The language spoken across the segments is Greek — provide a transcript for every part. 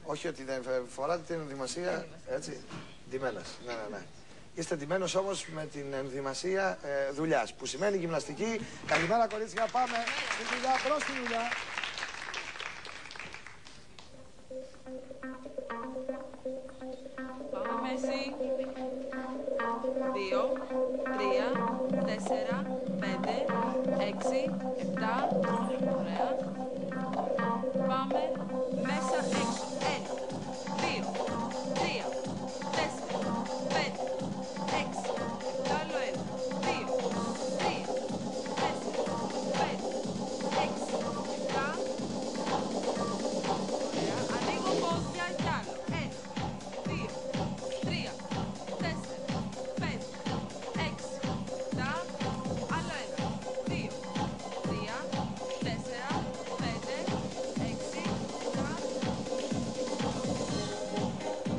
Όχι ότι δεν φοράτε την ενδυμασία, έτσι. Ντυμένας. Ναι. Είστε ντυμένος όμως με την ενδυμασία δουλειάς, που σημαίνει γυμναστική. Καλημέρα κορίτσια, πάμε στη δουλειά, προς τη δουλειά. Πάμε μέση. 2, 3, 4, 5, 6, 7. Ωραία. Πάμε μέσα έξω. 1, 2, 3, 4, 5, 6. Άλλο 1, 2, 3, 4, 5, 6, 7. Ωραία. Ανοίγω πόδια κι άλλο. 1, 2, 3, 4, 5, 6, 7. Άλλο 1, 2, 3, 4, 5, 6, 7.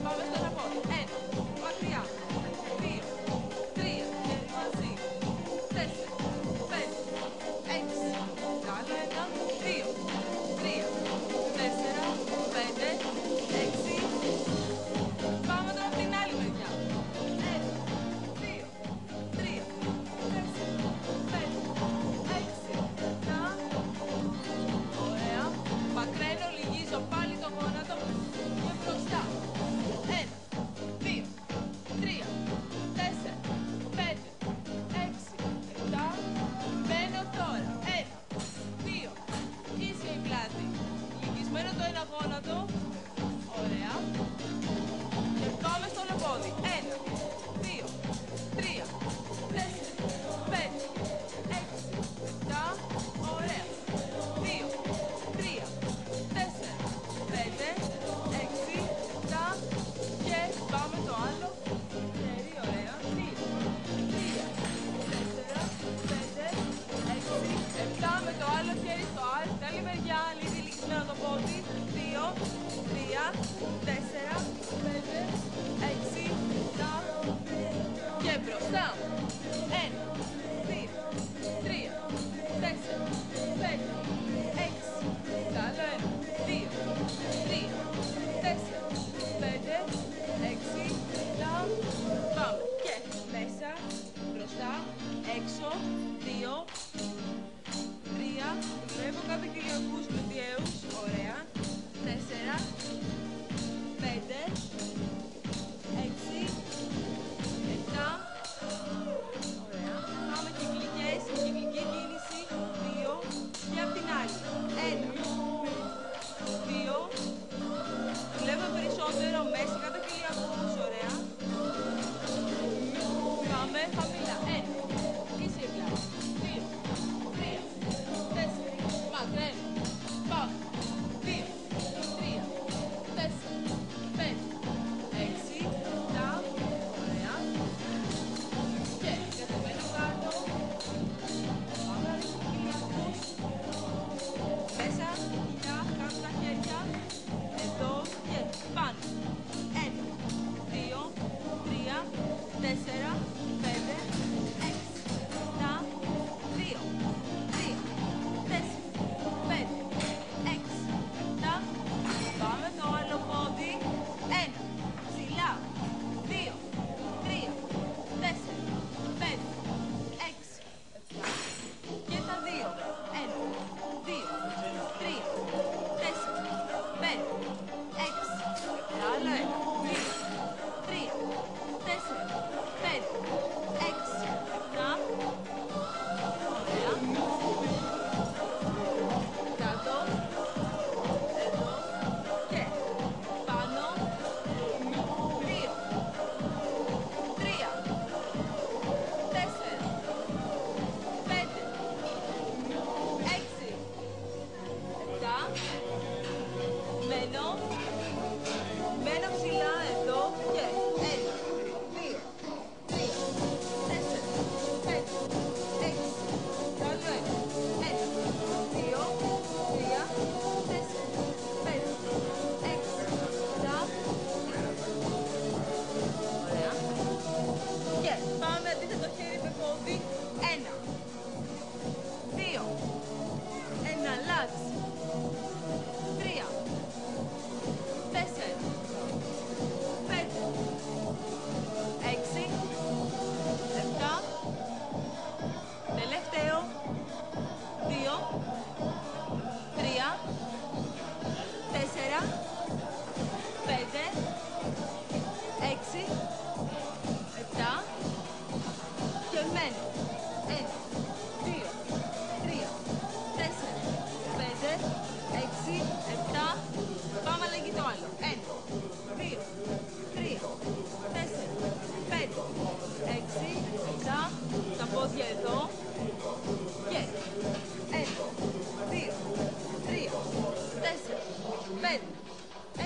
Πάμε στο ένα πόδι. 1, μακριά. 2, 3, χέρι μαζί. 4, 5, 6. Άλλο 1, 2, 3, 4, 5, 6. Πάμε τώρα από την άλλη μεριά. 1, 2, 3, 4, 5, 6, 7. Ωραία. Μακραίνω, λυγίζω πάλι το γόνατο και μπροστά. 1, 2, 3, 4, 5, 6, 7. Μπαίνω τώρα. 1, 2, ίσια η πλάτη. Λυγισμένο το ένα γόνατο. Ωραία. Και πάμε στο άλλο πόδι. 1, 2, 3, 4, 5, 6, 7. Ωραία. 2, 3, 4, 5, 6, 7. Και πάμε το άλλο. Χέρι, ωραία. 2, 3, 4, 5, 6, 7. Με το άλλο χέρι στο άλλο. Στην άλλη μεριά, λίγο λυγισμένο το πόδι. 2, 3, 4, 5, 6, 7. Και μπροστά. 1, 2, 3, 4, 5, 6. Άλλο 1, 2, 3, 4, 5, 6, 7. Πάμε. Και μέσα, μπροστά, έξω. 2, 3. Δουλεύω κάτω κοιλιακούς πλουτιαίους. Ωραία. 4, 5, 6, 7. Ωραία. Πάμε κυκλική κίνηση. 2 και απ' την άλλη. 1, 2. Δουλεύω περισσότερο μέσα κάτω κοιλιακούς. Ωραία. Πάμε χαμηλά. 1, ίσια πλάτη. 2, 3, 4. Μακραίνω. Πάμε. 2, 3, 4, 5, 6, 7. Ωραία. Και κατεβαίνω κάτω. Πάμε να ρίξουμε κοιλιακούς. Μέσα, κοιλιά, κάτω τα χέρια. Εδώ και πάνω. 1, 2, 3, 4, 5, 6, 7, 2, 3, 4, 5, 6, 7. Πάμε το άλλο πόδι. 1, ψηλά. 2, 3, 4, 5, 6, 7. Και τα δύο. 1, 2, 3, 4, 5, 6. Άλλο 1, 2, 3, 4, 5, 6, 7. Ωραία. Κάτω. Εδώ. Και πάνω. 2, 3, 4, 5, 6, 7. Μένω ψηλά.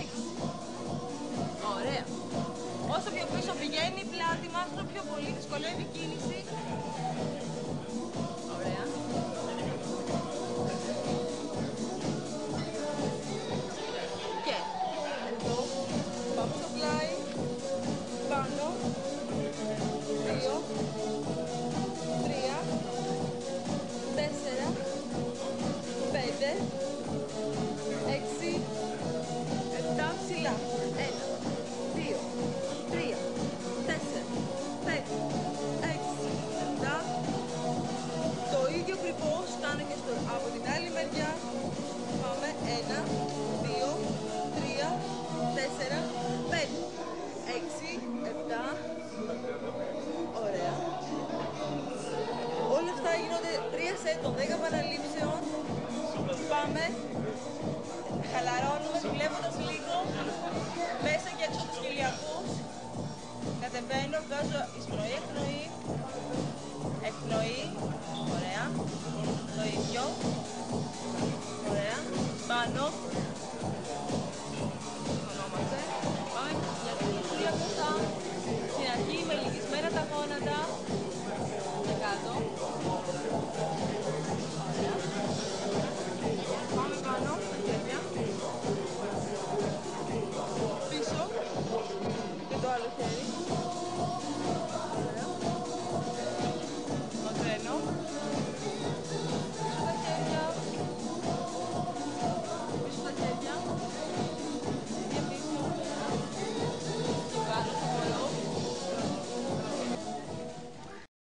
Έξι. Ωραία. Όσο πιο πίσω πηγαίνει η πλάτη μας, τόσο πιο πολύ δυσκολεύει η κίνηση.